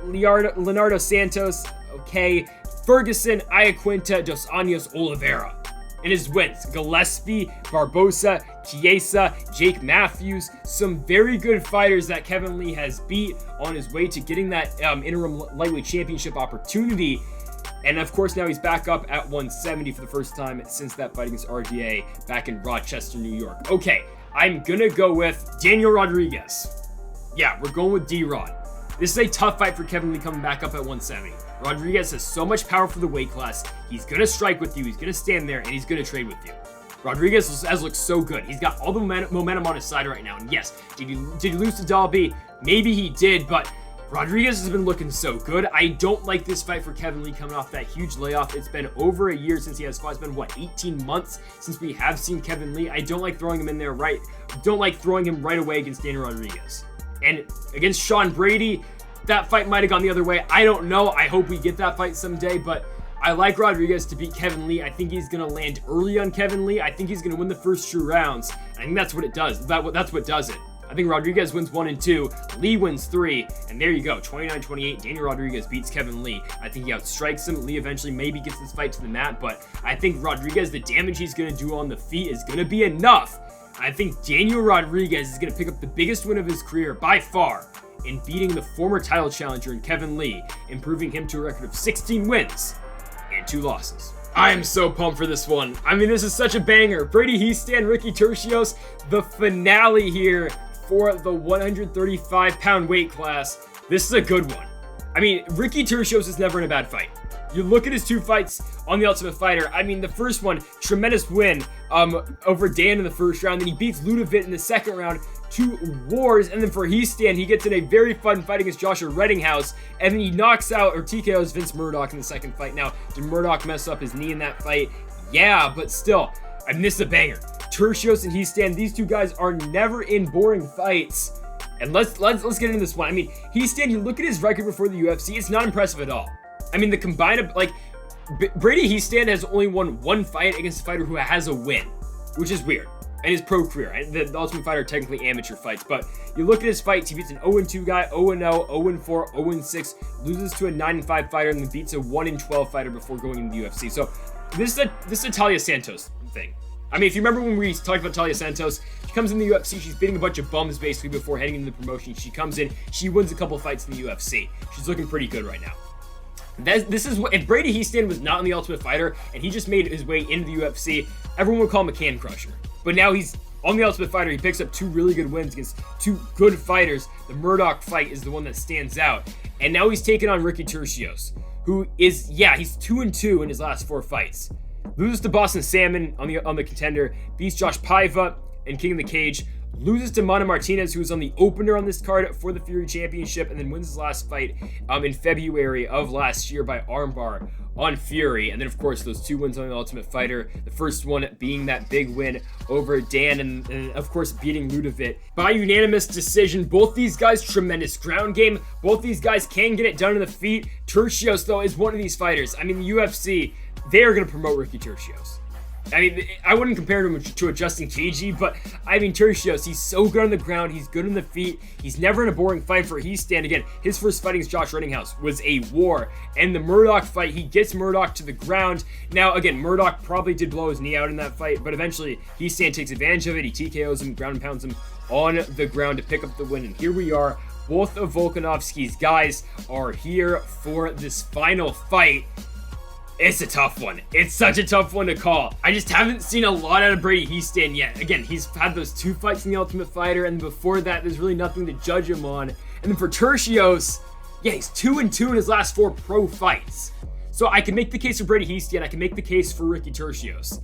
Leonardo Santos, okay, Ferguson, Iaquinta, Dos Anjos, Oliveira. And his wins, Gillespie, Barboza, Chiesa, Jake Matthews, some very good fighters that Kevin Lee has beat on his way to getting that interim lightweight championship opportunity. And of course, now he's back up at 170 for the first time since that fight against RDA back in Rochester, New York. Okay, I'm gonna go with Daniel Rodriguez. Yeah, we're going with D-Rod. This is a tough fight for Kevin Lee coming back up at 170. Rodriguez has so much power for the weight class. He's going to strike with you. He's going to stand there, and he's going to trade with you. Rodriguez has looked so good. He's got all the momentum on his side right now. And yes, did he lose to Dalby? Maybe he did, but Rodriguez has been looking so good. I don't like this fight for Kevin Lee coming off that huge layoff. It's been over a year since he has fought. It's been, what, 18 months since we have seen Kevin Lee. I don't like throwing him in there don't like throwing him right away against Daniel Rodriguez. And against Sean Brady, that fight might have gone the other way. I don't know. I hope we get that fight someday, but I like Rodriguez to beat Kevin Lee. I think he's going to land early on Kevin Lee. I think he's going to win the first 2 rounds. I think that's what it does. That's what does it. I think Rodriguez wins 1 and 2, Lee wins 3, and there you go, 29-28, Daniel Rodriguez beats Kevin Lee. I think he outstrikes him. Lee eventually maybe gets this fight to the mat, but I think Rodriguez, the damage he's going to do on the feet is going to be enough. I think Daniel Rodriguez is going to pick up the biggest win of his career by far in beating the former title challenger in Kevin Lee, improving him to a record of 16 wins and 2 losses. I am so pumped for this one. I mean, this is such a banger. Brady Hiestand, Ricky Turcios, the finale here for the 135-pound weight class. This is a good one. I mean, Ricky Turcios is never in a bad fight. You look at his 2 fights on The Ultimate Fighter. I mean, the first one, tremendous win over Dan in the first round. Then he beats Ludovic in the second round. 2 wars. And then for Hiestand, he gets in a very fun fight against Joshua Reddinghouse. And then he knocks out or TKOs Vince Murdoch in the second fight. Now, did Murdoch mess up his knee in that fight? Yeah, but still, I mean, this is a banger. Turcios and Hiestand, these 2 guys are never in boring fights. And let's get into this one. I mean, Hiestand, you look at his record before the UFC, it's not impressive at all. I mean, the combined, Brady Hiestand has only won 1 fight against a fighter who has a win, which is weird. And his pro career, right? The Ultimate Fighter are technically amateur fights, but you look at his fights, he beats an 0-2 guy, 0-0, 0-4, 0-6, loses to a 9-5 fighter, and then beats a 1-12 fighter before going into the UFC. So this is a Talia Santos thing. I mean, if you remember when we talked about Talia Santos, she comes in the UFC, she's beating a bunch of bums basically before heading into the promotion. She comes in, she wins a couple fights in the UFC. She's looking pretty good right now. This is what, if Brady Hiestand was not in the Ultimate Fighter and he just made his way into the UFC, everyone would call him a can crusher. But now he's on the Ultimate Fighter, he picks up 2 really good wins against 2 good fighters. The Murdoch fight is the one that stands out. And now he's taking on Ricky Turcios, who is, he's 2-2 in his last 4 fights. Loses to Boston Salmon on the contender, beats Josh Paiva and King of the Cage, loses to Mana Martinez, who was on the opener on this card for the Fury Championship, and then wins his last fight in February of last year by armbar on Fury. And then, of course, those 2 wins on the Ultimate Fighter. The first one being that big win over Dan, and of course, beating Ludovic by unanimous decision. Both these guys, tremendous ground game. Both these guys can get it done on the feet. Turcios, though, is one of these fighters. I mean, the UFC, they are going to promote Ricky Turcios. I mean, I wouldn't compare him to a Justin Cagey, but I mean, Turcios, he's so good on the ground, he's good on the feet, he's never in a boring fight for Hiestand. Again, his first fight against Josh Reddinghouse was a war, and the Murdoch fight, he gets Murdoch to the ground. Now, again, Murdoch probably did blow his knee out in that fight, but eventually, Hiestand takes advantage of it, he TKOs him, ground and pounds him on the ground to pick up the win, and here we are. Both of Volkanovski's guys are here for this final fight. It's a tough one. It's such a tough one to call. I just haven't seen a lot out of Brady Hiestand yet. Again, he's had those 2 fights in the Ultimate Fighter, and before that, there's really nothing to judge him on. And then for Turcios, he's 2-2 in his last 4 pro fights. So I can make the case for Brady Hiestand. I can make the case for Ricky Turcios.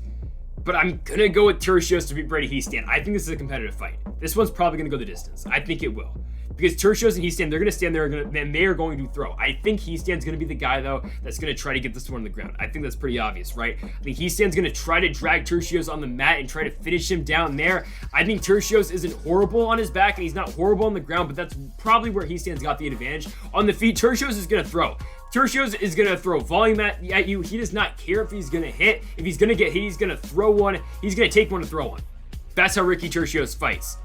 But I'm going to go with Turcios to beat Brady Hiestand. I think this is a competitive fight. This one's probably going to go the distance. I think it will. Because Turcios and Hiestand, they're going to stand there and they are going to throw. I think Hiestand's going to be the guy, though, that's going to try to get this one on the ground. I think that's pretty obvious, right? I think Hiestand's going to try to drag Turcios on the mat and try to finish him down there. I think Turcios isn't horrible on his back and he's not horrible on the ground, but that's probably where Hiestand's got the advantage. On the feet, Turcios is going to throw. Turcios is going to throw volume at you. He does not care if he's going to hit. If he's going to get hit, he's going to throw one. He's going to take one to throw one. That's how Ricky Turcios fights.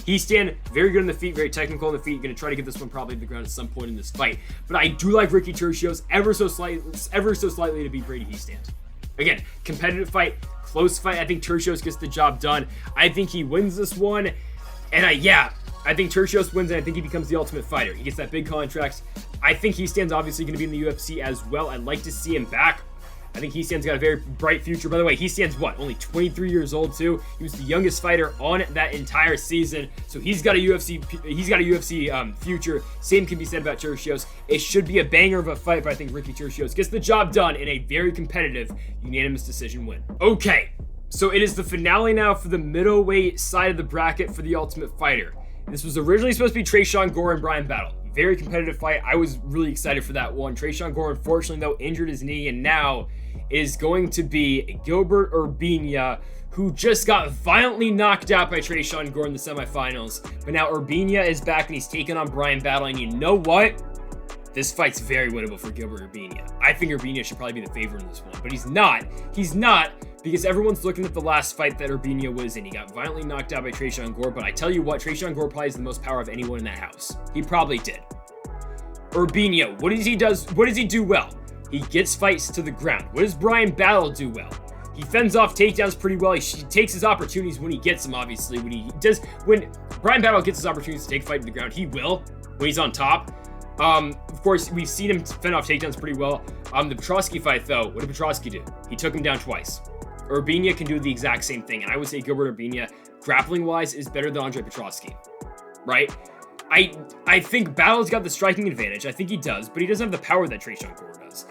Hiestand, very good on the feet, very technical on the feet. Going to try to get this one probably to the ground at some point in this fight. But I do like Ricky Turcios ever so slightly to beat Brady Hiestand. Again, competitive fight, close fight. I think Turcios gets the job done. I think he wins this one. And I think Turcios wins, and I think he becomes the Ultimate Fighter. He gets that big contract. I think Hiestand's obviously going to be in the UFC as well. I'd like to see him back. I think Hiestand's got a very bright future. By the way, Hiestand's only 23 years old too. He was the youngest fighter on that entire season, so he's got a UFC future. Same can be said about Turcios. It should be a banger of a fight, but I think Ricky Turcios gets the job done in a very competitive, unanimous decision win. Okay, so it is the finale now for the middleweight side of the bracket for the Ultimate Fighter. This was originally supposed to be Tresean Gore and Brian Battle. very competitive fight. I was really excited for that one. Tresean Gore, unfortunately, though, injured his knee, and now is going to be Gilbert Urbina, who just got violently knocked out by Tresean Gore in the semifinals. But now Urbina is back, and he's taking on Bryan Battle, and you know what? This fight's very winnable for Gilbert Urbina. I think Urbina should probably be the favorite in this one, but he's not. He's not, because everyone's looking at the last fight that Urbina was in. He got violently knocked out by Tresean Gore, but I tell you what, Tresean Gore probably has the most power of anyone in that house. He probably did. Urbina, what does he do well? He gets fights to the ground. What does Bryan Battle do well? He fends off takedowns pretty well. He takes his opportunities when he gets them, obviously. When Bryan Battle gets his opportunities to take a fight to the ground, he will, when he's on top. Of course, we've seen him fend off takedowns pretty well. The Petroski fight, though, what did Petroski do? He took him down twice. Urbina can do the exact same thing, and I would say Gilbert Urbina, grappling-wise, is better than Andre Petroski, right? I think Battle's got the striking advantage. I think he does, but he doesn't have the power that Tresean Gore does.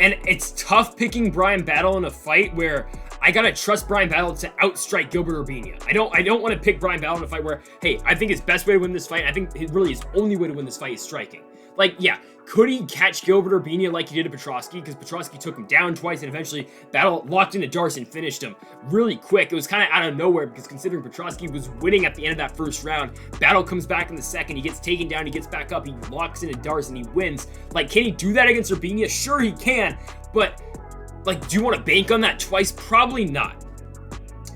And it's tough picking Bryan Battle in a fight where I gotta trust Bryan Battle to outstrike Gilbert Urbina. I don't want to pick Bryan Battle in a fight where, hey, I think his best way to win this fight, I think really his only way to win this fight is striking. Like, yeah, could he catch Gilbert Urbina like he did to Petroski? Because Petroski took him down twice, and eventually Battle locked into Darce and finished him really quick. It was kind of out of nowhere, because considering Petroski was winning at the end of that first round, Battle comes back in the second, he gets taken down, he gets back up, he locks into Darce, and he wins. Like, can he do that against Urbina? Sure he can, but, like, do you want to bank on that twice? Probably not.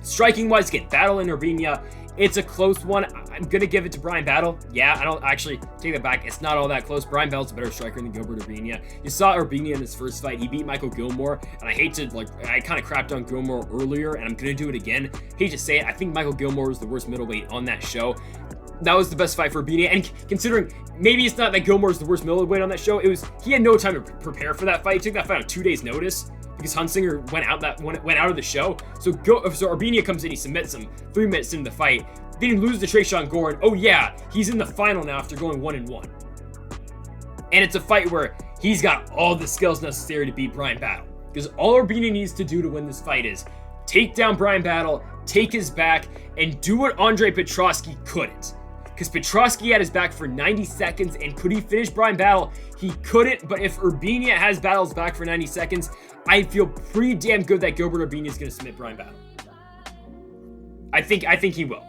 Striking-wise, get Battle and Urbina. It's a close one. I'm going to give it to Bryan Battle. Yeah, I don't actually take that back. It's not all that close. Bryan Battle's a better striker than Gilbert Urbina. You saw Urbina in his first fight. He beat Michael Gillmore, and I hate to, I kind of crapped on Gillmore earlier, and I'm going to do it again. Hate to say it. I think Michael Gillmore was the worst middleweight on that show. That was the best fight for Urbina, and considering maybe it's not that Gillmore's the worst middleweight on that show, he had no time to prepare for that fight. He took that fight on 2 days' notice, because Hunsinger went out of the show. So Urbina comes in, he submits him 3 minutes into the fight. Then he loses to Tresean Gore, and oh yeah, he's in the final now after going 1-1. And it's a fight where he's got all the skills necessary to beat Bryan Battle. Because all Urbina needs to do to win this fight is take down Bryan Battle, take his back, and do what Andre Petroski couldn't. Because Petroski had his back for 90 seconds, and could he finish Bryan Battle? He couldn't, but if Urbina has Battle's back for 90 seconds, I feel pretty damn good that Gilbert Urbina is going to submit Bryan Battle. I think he will.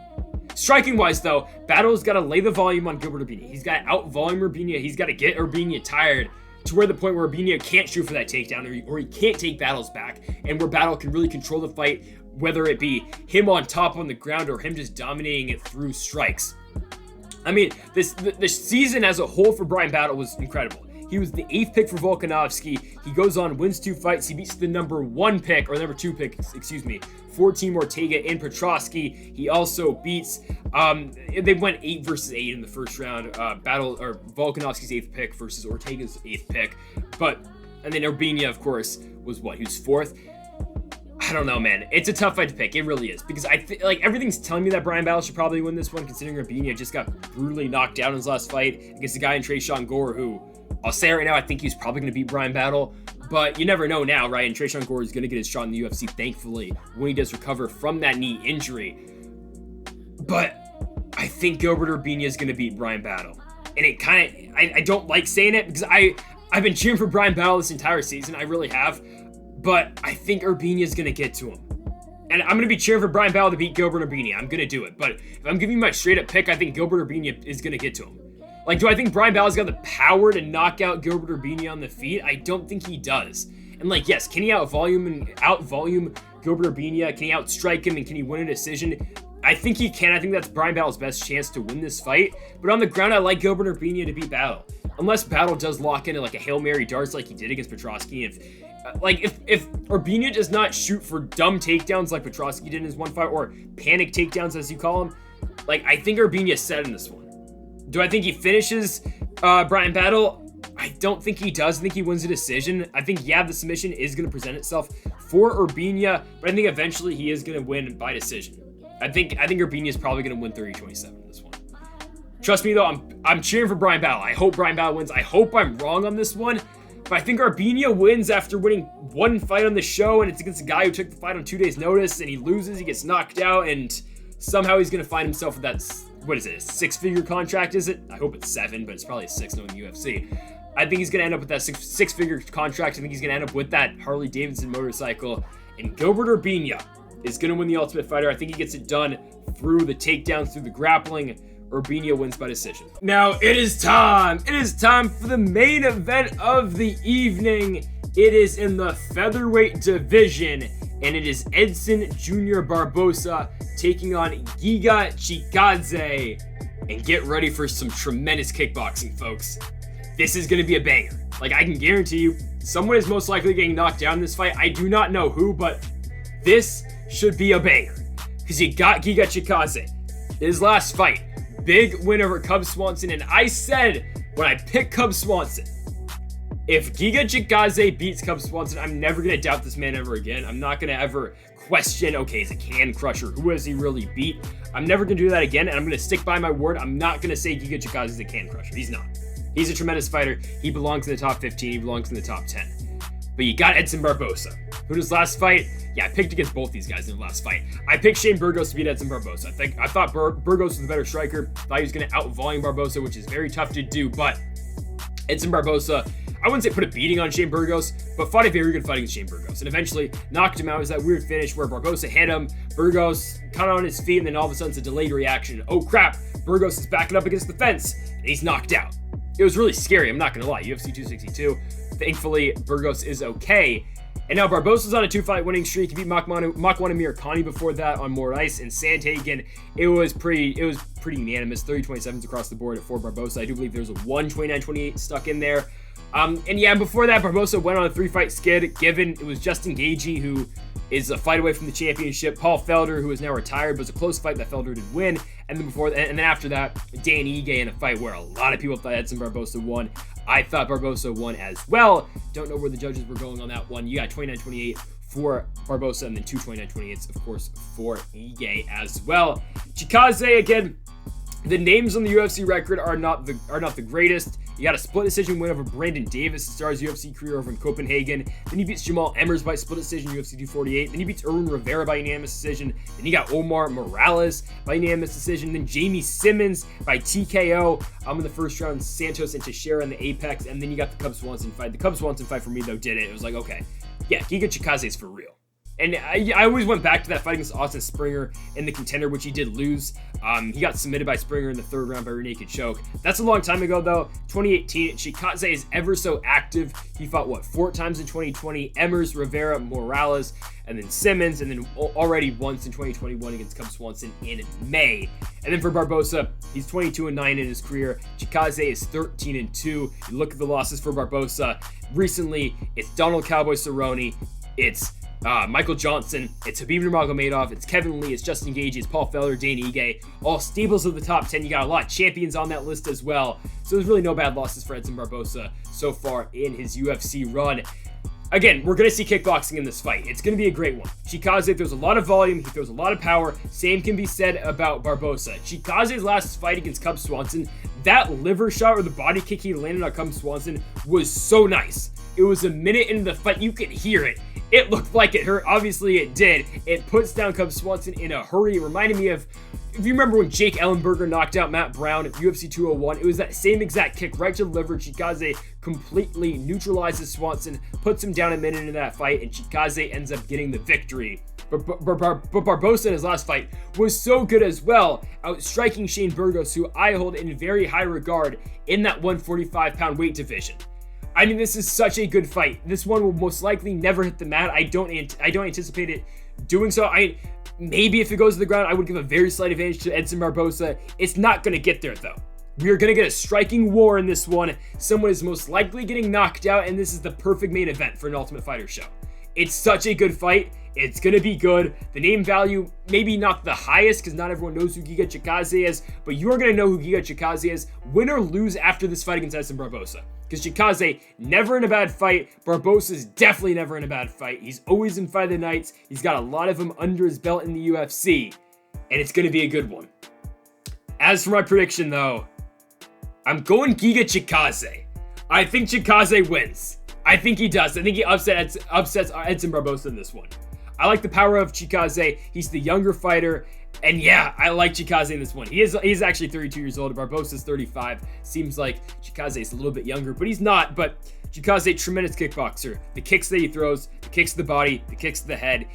Striking-wise, though, Battle's got to lay the volume on Gilbert Urbina. He's got to out-volume Urbina. He's got to get Urbina tired to where the point where Urbina can't shoot for that takedown, or he can't take Battle's back, and where Battle can really control the fight, whether it be him on top on the ground or him just dominating it through strikes. I mean, the season as a whole for Bryan Battle was incredible. He was the 8th pick for Volkanovski. He goes on, wins 2 fights. He beats the number 2 pick, for Team Ortega in Petroski. He also beats, they went 8 versus 8 in the first round. Volkanovski's 8th pick versus Ortega's 8th pick. And then Urbina, of course, was what? He was 4th. I don't know, man. It's a tough fight to pick. It really is. Because everything's telling me that Bryan Battle should probably win this one, considering Urbina just got brutally knocked down in his last fight against a guy in Tresean Gore who, I'll say it right now, I think he's probably going to beat Bryan Battle, but you never know now, right? And Tresean Gore is going to get his shot in the UFC, thankfully, when he does recover from that knee injury. But I think Gilbert Urbina is going to beat Bryan Battle. And it kind of, I don't like saying it, because I've been cheering for Bryan Battle this entire season, I really have, but I think Urbina is going to get to him. And I'm going to be cheering for Bryan Battle to beat Gilbert Urbina. I'm going to do it. But if I'm giving you my straight-up pick, I think Gilbert Urbina is going to get to him. Like, do I think Bryan Battle's got the power to knock out Gilbert Urbina on the feet? I don't think he does. And, like, yes, can he out-volume Gilbert Urbina? Can he outstrike him, and can he win a decision? I think he can. I think that's Bryan Battle's best chance to win this fight. But on the ground, I like Gilbert Urbina to beat Battle. Unless Battle does lock into, like, a Hail Mary darts like he did against Petroski. If Urbina does not shoot for dumb takedowns like Petroski did in his one fight, or panic takedowns, as you call them, like, I think Urbina's set in this one. Do I think he finishes Bryan Battle? I don't think he does. I think he wins a decision. I think, yeah, the submission is going to present itself for Urbina, but I think eventually he is going to win by decision. I think Urbina is probably going to win 30-27 in this one. Trust me, though, I'm cheering for Bryan Battle. I hope Bryan Battle wins. I hope I'm wrong on this one, but I think Urbina wins after winning 1 fight on the show, and it's against a guy who took the fight on 2 days' notice, and he loses, he gets knocked out, and somehow he's going to find himself with what is it, a 6-figure contract, is it? I hope it's 7, but it's probably 6 knowing the UFC. I think he's going to end up with that six-figure contract. I think he's going to end up with that Harley Davidson motorcycle. And Gilbert Urbina is going to win the Ultimate Fighter. I think he gets it done through the takedowns, through the grappling. Urbina wins by decision. Now it is time. It is time for the main event of the evening. It is in the featherweight division, and it is Edson Jr. Barboza taking on Giga Chikadze. And get ready for some tremendous kickboxing, folks. This is going to be a banger. Like, I can guarantee you, someone is most likely getting knocked down in this fight. I do not know who, but this should be a banger. Because you got Giga Chikadze. His last fight, big win over Cub Swanson. And I said, when I picked Cub Swanson, if Giga Chikadze beats Cub Swanson, I'm never going to doubt this man ever again. I'm not going to ever question, okay, he's a can crusher. Who has he really beat? I'm never going to do that again, and I'm going to stick by my word. I'm not going to say Giga Chikadze is a can crusher. He's not. He's a tremendous fighter. He belongs in the top 15. He belongs in the top 10. But you got Edson Barboza. Who does last fight? Yeah, I picked against both these guys in the last fight. I picked Shane Burgos to beat Edson Barboza. I thought Burgos was the better striker. Thought he was going to out-volume Barboza, which is very tough to do. But Edson Barboza, I wouldn't say put a beating on Shane Burgos, but fought a very good fight against Shane Burgos. And eventually knocked him out. It was that weird finish where Barboza hit him. Burgos caught on his feet, and then all of a sudden it's a delayed reaction. Oh crap, Burgos is backing up against the fence, and he's knocked out. It was really scary, I'm not going to lie. UFC 262. Thankfully, Burgos is okay. And now Barboza's on a 2-fight winning streak. He beat Makwan Amirkhani before that on more ice. And Sandhagen, it was pretty unanimous. 30-27s across the board for Barboza. I do believe there's a 1-29-28 stuck in there. And yeah, before that, Barboza went on a 3-fight skid. Given it was Justin Gaethje, who is a fight away from the championship. Paul Felder, who is now retired, but it was a close fight that Felder did win. And then after that, Dan Ige in a fight where a lot of people thought Edson Barboza won. I thought Barboza won as well. Don't know where the judges were going on that one. You got 29-28 for Barboza, and then 2 29-28s, of course, for Ige as well. Chikadze, again, the names on the UFC record are not the greatest. You got a split decision win over Brandon Davis to start his UFC career over in Copenhagen. Then he beats Jamal Emmers by split decision, UFC 248. Then he beats Erwin Rivera by unanimous decision. Then you got Omar Morales by unanimous decision. Then Jamie Simmons by TKO in the first round. Santos and Teixeira in the Apex. And then you got the Cub Swanson fight. The Cub Swanson fight for me, though, did it. It was like, okay, yeah, Giga Chikadze is for real. And I always went back to that fight against Austin Springer in the Contender, which he did lose. He got submitted by Springer in the 3rd round by rear naked choke. That's a long time ago, though. 2018, Chikadze is ever so active. He fought, 4 times in 2020? Emmers, Rivera, Morales, and then Simmons, and then already once in 2021 against Cub Swanson in May. And then for Barboza, he's 22-9 in his career. Chikadze is 13-2. You look at the losses for Barboza. Recently, it's Donald Cowboy Cerrone. It's Michael Johnson, it's Khabib Nurmagomedov, it's Kevin Lee, it's Justin Gaethje, it's Paul Felder, Dan Ige, all staples of the top 10. You got a lot of champions on that list as well. So there's really no bad losses for Edson Barboza so far in his UFC run. Again, we're going to see kickboxing in this fight. It's going to be a great one. Chikadze throws a lot of volume. He throws a lot of power. Same can be said about Barboza. Chikadze's last fight against Cub Swanson, that liver shot or the body kick he landed on Cub Swanson was so nice. It was a minute into the fight. You could hear it. It looked like it hurt. Obviously, it did. It puts down Cub Swanson in a hurry. It reminded me of, if you remember when Jake Ellenberger knocked out Matt Brown at UFC 201, it was that same exact kick right to the liver. Chikadze completely neutralizes Swanson, puts him down a minute into that fight, and Chikadze ends up getting the victory. But Barboza in his last fight was so good as well, outstriking Shane Burgos, who I hold in very high regard in that 145-pound weight division. I mean, this is such a good fight. This one will most likely never hit the mat. I don't anticipate it doing so. Maybe if it goes to the ground, I would give a very slight advantage to Edson Barboza. It's not going to get there, though. We are going to get a striking war in this one. Someone is most likely getting knocked out, and this is the perfect main event for an Ultimate Fighter show. It's such a good fight. It's going to be good. The name value, maybe not the highest because not everyone knows who Giga Chikadze is, but you are going to know who Giga Chikadze is, win or lose after this fight against Edson Barboza. Because Chikadze, never in a bad fight. Barboza's definitely never in a bad fight. He's always in fight of the nights. He's got a lot of them under his belt in the UFC, and it's going to be a good one. As for my prediction, though, I'm going Giga Chikadze. I think Chikadze wins. I think he does. I think he upsets Edson Barboza in this one. I like the power of Chikadze. He's the younger fighter. And yeah, I like Chikadze in this one. He's actually 32 years old. Barboza's 35. Seems like Chikadze is a little bit younger, but he's not. But Chikadze, tremendous kickboxer. The kicks that he throws, the kicks to the body, the kicks to the head.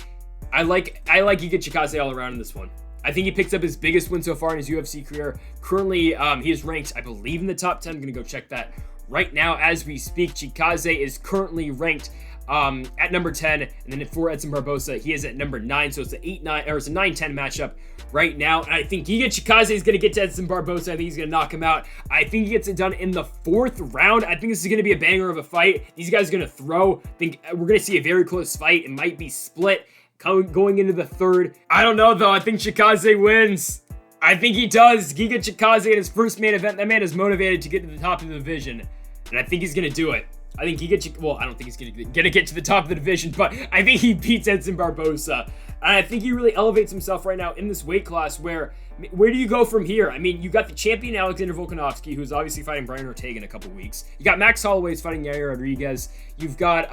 I like Giga Chikadze all around in this one. I think he picks up his biggest win so far in his UFC career. Currently, he is ranked, I believe, in the top 10. I'm going to go check that right now as we speak. Chikadze is currently ranked at number 10, and then for Edson Barboza, he is at number 9, so it's an 8-9 or it's a 9-10 matchup right now. And I think Giga Chikadze is going to get to Edson Barboza. I think he's going to knock him out. I think he gets it done in the 4th round. I think this is going to be a banger of a fight. These guys are going to throw. I think we're going to see a very close fight. It might be split going into the 3rd. I don't know though. I think Chikadze wins. I think he does. Giga Chikadze in his first main event. That man is motivated to get to the top of the division, and I think he's going to do it. I think well, I don't think he's gonna get to the top of the division, but I think he beats Edson Barboza. And I think he really elevates himself right now in this weight class where do you go from here? I mean, you got the champion Alexander Volkanovski, who's obviously fighting Brian Ortega in a couple weeks. You got Max Holloway's fighting Yair Rodriguez. You've got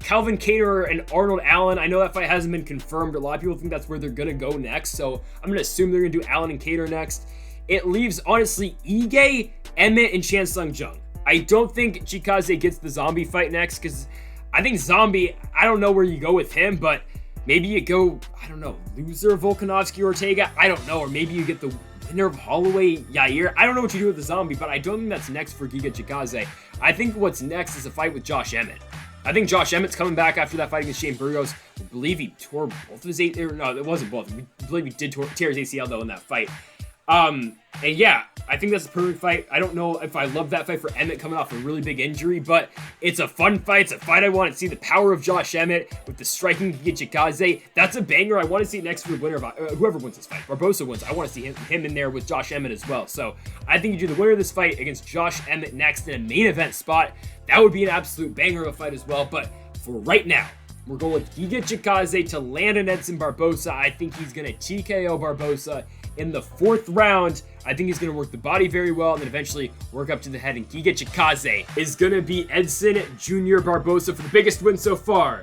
Calvin Kattar and Arnold Allen. I know that fight hasn't been confirmed. A lot of people think that's where they're gonna go next, so I'm gonna assume they're gonna do Allen and Kattar next. It leaves, honestly, Ige, Emmett, and Chan Sung Jung. I don't think Chikadze gets the Zombie fight next, because I think Zombie, I don't know where you go with him, but maybe you go, I don't know, loser Volkanovski Ortega, I don't know, or maybe you get the winner of Holloway Yair. I don't know what you do with the Zombie, but I don't think that's next for Giga Chikadze. I think what's next is a fight with Josh Emmett. I think Josh Emmett's coming back after that fight against Shane Burgos. I believe he tore both of his no, it wasn't both. I believe he did tear his ACL though in that fight. And yeah, I think that's a perfect fight. I don't know if I love that fight for Emmett coming off a really big injury, but it's a fun fight. It's a fight I want to see. The power of Josh Emmett with the striking Giga Chikadze. That's a banger. I want to see it next for the winner of whoever wins this fight. Barboza wins. I want to see him in there with Josh Emmett as well. So I think you do the winner of this fight against Josh Emmett next in a main event spot. That would be an absolute banger of a fight as well. But for right now, we're going with Giga Chikadze to land an Edson Barboza. I think he's going to TKO Barboza in the 4th round. I think he's going to work the body very well and then eventually work up to the head. And Giga Chikadze is going to be Edson Jr. Barboza for the biggest win so far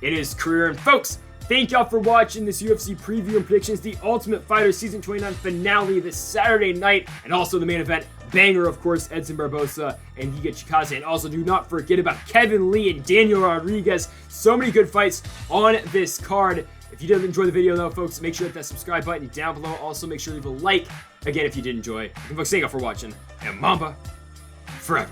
in his career. And folks, thank y'all for watching this UFC preview and predictions, the Ultimate Fighter Season 29 finale this Saturday night, and also the main event banger, of course, Edson Barboza and Giga Chikadze. And also do not forget about Kevin Lee and Daniel Rodriguez. So many good fights on this card. If you did enjoy the video though, folks, make sure to hit that subscribe button down below. Also, make sure to leave a like, again, if you did enjoy. And folks, thank you all for watching, and Mamba forever.